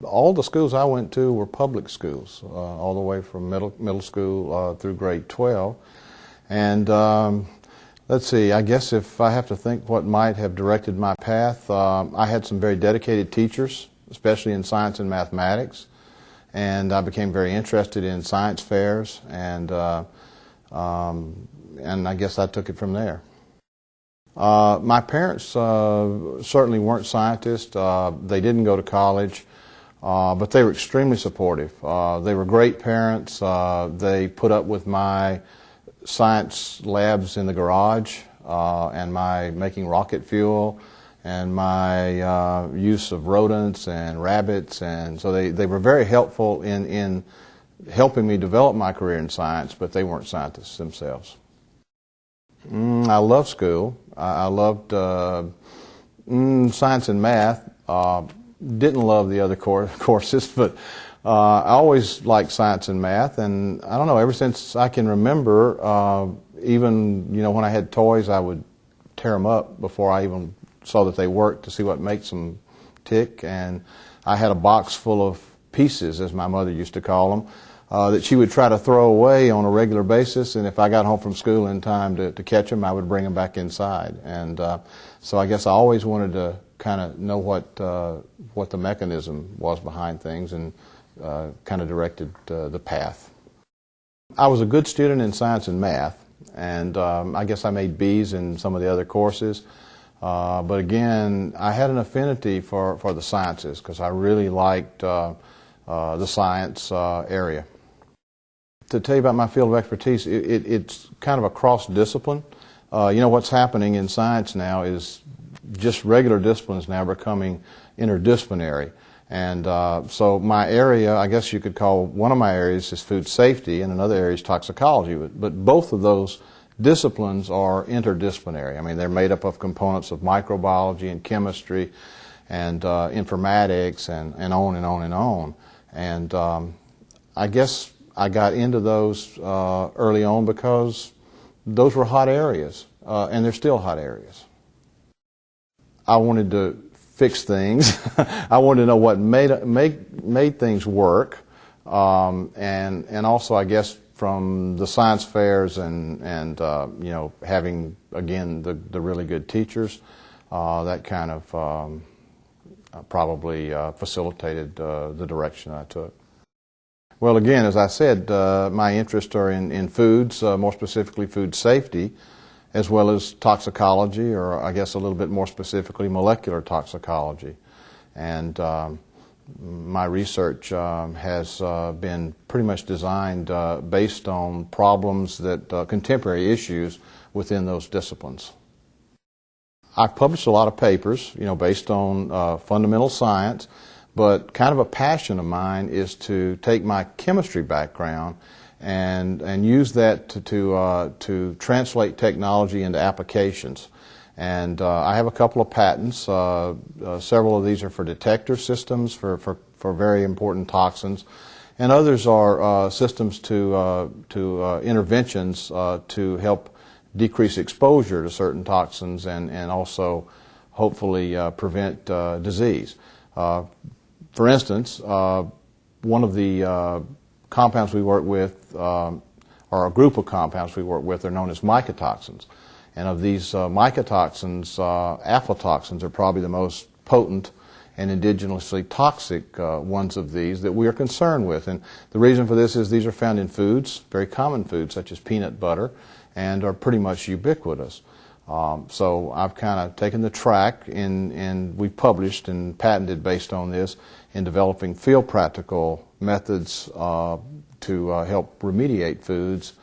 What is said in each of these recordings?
All the schools I went to were public schools, all the way from middle school through grade 12. And let's see, I guess if I have to think what might have directed my path, I had some very dedicated teachers, especially in science and mathematics. And I became very interested in science fairs, and I guess I took it from there. My parents certainly weren't scientists. They didn't go to college. But they were extremely supportive. They were great parents. They put up with my science labs in the garage and my making rocket fuel and my use of rodents and rabbits. And so they were very helpful in helping me develop my career in science, but they weren't scientists themselves. I loved school. I loved science and math. Didn't love the other courses, but I always liked science and math, and I don't know, ever since I can remember, even when I had toys, I would tear them up before I even saw that they worked to see what makes them tick. And I had a box full of pieces, as my mother used to call them, that she would try to throw away on a regular basis, and if I got home from school in time to catch them, I would bring them back inside. And so I guess I always wanted to kind of know what the mechanism was behind things, and kind of directed the path. I was a good student in science and math, and I guess I made B's in some of the other courses. But again, I had an affinity for the sciences because I really liked the science area. To tell you about my field of expertise, it's kind of a cross-discipline. What's happening in science now is just regular disciplines now becoming interdisciplinary. And so my area, I guess you could call one of my areas is food safety, and another area is toxicology. But both of those disciplines are interdisciplinary. I mean, they're made up of components of microbiology and chemistry and informatics and on and on and on. And I guess I got into those early on because those were hot areas, and they're still hot areas. I wanted to fix things. I wanted to know what made things work, and also, I guess, from the science fairs and having again the really good teachers, that kind of probably facilitated the direction I took. Well, again, as I said, my interests are in foods, more specifically food safety, as well as toxicology, or I guess a little bit more specifically molecular toxicology. And my research has been pretty much designed based on problems that contemporary issues within those disciplines. I've published a lot of papers, based on fundamental science, but kind of a passion of mine is to take my chemistry background and use that to translate technology into applications. And I have a couple of patents. Several of these are for detector systems for very important toxins, and others are systems to interventions to help decrease exposure to certain toxins and also hopefully prevent disease. For instance, one of the compounds we work with, or a group of compounds we work with, are known as mycotoxins. And of these mycotoxins, aflatoxins are probably the most potent and indigenously toxic ones of these that we are concerned with. And the reason for this is these are found in foods, very common foods such as peanut butter, and are pretty much ubiquitous. So I've kind of taken the track, and we published and patented based on this in developing field practical methods to help remediate foods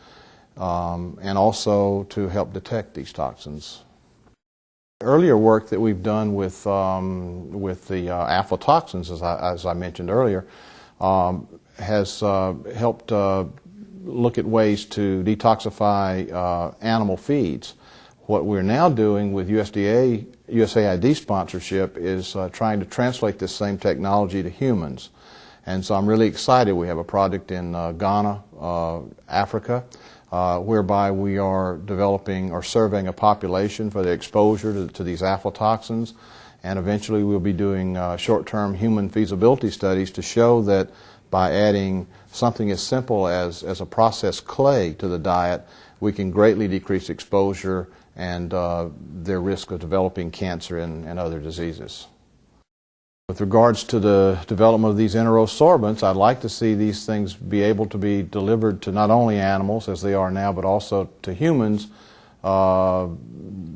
and also to help detect these toxins. Earlier work that we've done with the aflatoxins, as I mentioned earlier, has helped look at ways to detoxify animal feeds. What we're now doing with USAID sponsorship is trying to translate this same technology to humans. And so I'm really excited. We have a project in Ghana, Africa, whereby we are developing or surveying a population for the exposure to these aflatoxins and eventually we'll be doing short-term human feasibility studies to show that by adding something as simple as a processed clay to the diet, we can greatly decrease exposure and their risk of developing cancer and other diseases. With regards to the development of these enterosorbents, I'd like to see these things be able to be delivered to not only animals as they are now, but also to humans in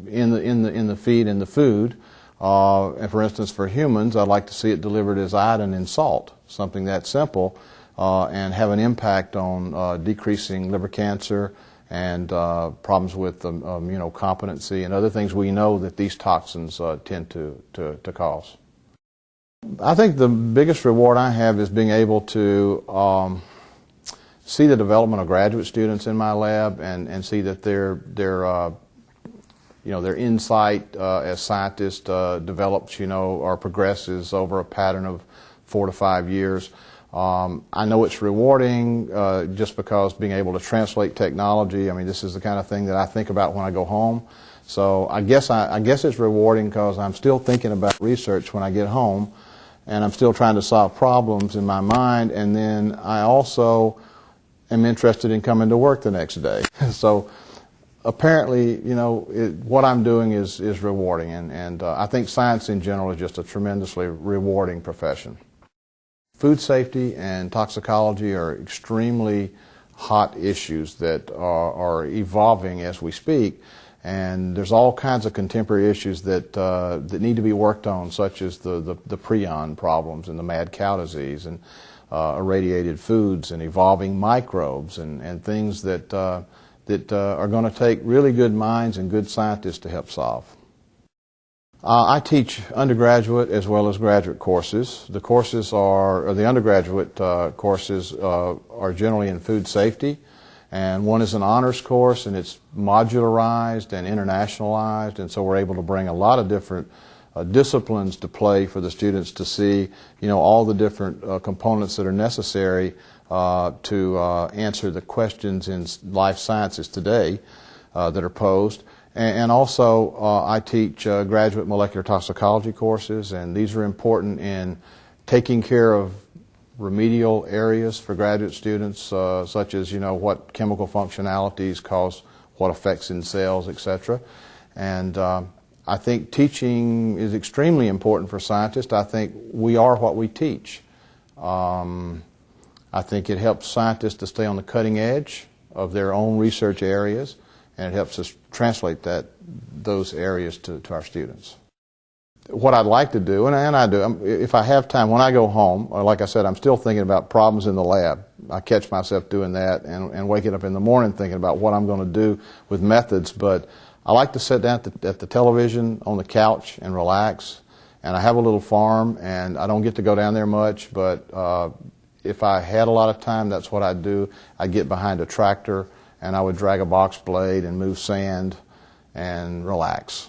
the feed and the food. And for instance, for humans, I'd like to see it delivered as iodine in salt, something that simple, and have an impact on decreasing liver cancer and problems with immunocompetency and other things we know that these toxins tend to cause. I think the biggest reward I have is being able to see the development of graduate students in my lab and see that their insight as scientists develops, or progresses over a pattern of 4 to 5 years. I know it's rewarding just because being able to translate technology, this is the kind of thing that I think about when I go home. So I guess it's rewarding because I'm still thinking about research when I get home, and I'm still trying to solve problems in my mind, and then I also am interested in coming to work the next day. So apparently, what I'm doing is rewarding, and I think science in general is just a tremendously rewarding profession. Food safety and toxicology are extremely hot issues that are evolving as we speak, and there's all kinds of contemporary issues that need to be worked on, such as the prion problems and the mad cow disease and irradiated foods and evolving microbes and things that are going to take really good minds and good scientists to help solve. I teach undergraduate as well as graduate courses. The undergraduate courses are generally in food safety, and one is an honors course, and it's modularized and internationalized, and so we're able to bring a lot of different disciplines to play for the students to see, all the different components that are necessary to answer the questions in life sciences today that are posed. And also, I teach graduate molecular toxicology courses, and these are important in taking care of remedial areas for graduate students, such as, what chemical functionalities cause what effects in cells, etc. And I think teaching is extremely important for scientists. I think we are what we teach. I think it helps scientists to stay on the cutting edge of their own research areas, and it helps us translate those areas to our students. What I'd like to do, and I do, if I have time, when I go home, or like I said, I'm still thinking about problems in the lab. I catch myself doing that and waking up in the morning thinking about what I'm going to do with methods, but I like to sit down at the television on the couch and relax, and I have a little farm, and I don't get to go down there much, but if I had a lot of time, that's what I'd do. I'd get behind a tractor, and I would drag a box blade and move sand and relax.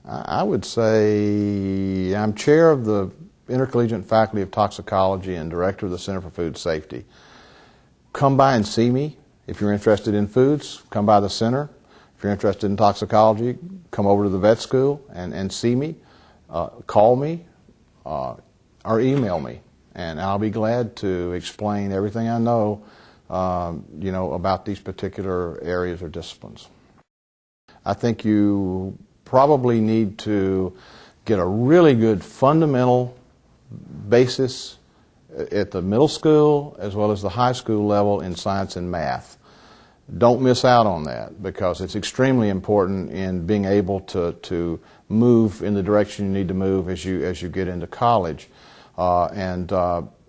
I would say I'm chair of the Intercollegiate Faculty of Toxicology and director of the Center for Food Safety. Come by and see me. If you're interested in foods, come by the center. If you're interested in toxicology, come over to the vet school and see me. Call me or email me, and I'll be glad to explain everything I know about these particular areas or disciplines. I think you probably need to get a really good fundamental basis at the middle school as well as the high school level in science and math. Don't miss out on that, because it's extremely important in being able to move in the direction you need to move as you get into college. And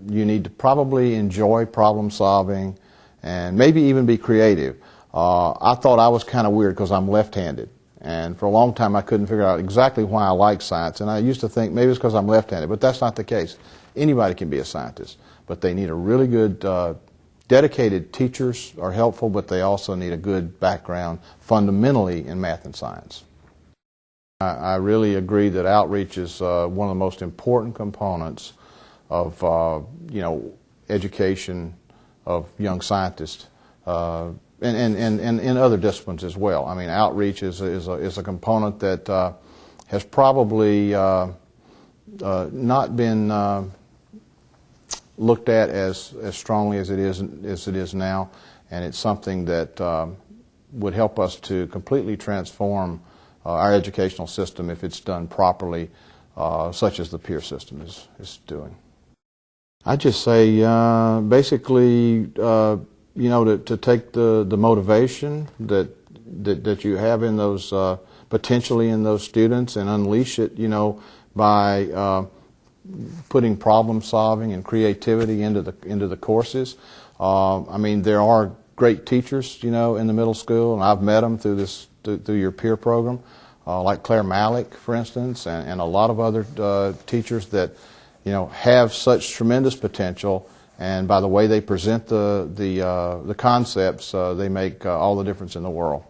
you need to probably enjoy problem solving and maybe even be creative. I thought I was kind of weird because I'm left-handed, and for a long time I couldn't figure out exactly why I like science, and I used to think maybe it's because I'm left-handed, but that's not the case. Anybody can be a scientist, but they need a really good dedicated teachers are helpful, but they also need a good background fundamentally in math and science. I really agree that outreach is one of the most important components of education of young scientists, and in other disciplines as well. Outreach is a component that has probably not been looked at as strongly as it is now, and it's something that would help us to completely transform our educational system if it's done properly, such as the peer system is doing. I just say basically, to take the motivation that you have in those potentially in those students and unleash it, by putting problem solving and creativity into the courses. I mean, there are great teachers, in the middle school, and I've met them through your peer program, like Claire Malik, for instance, and a lot of other teachers that have such tremendous potential, and by the way they present the concepts, they make all the difference in the world.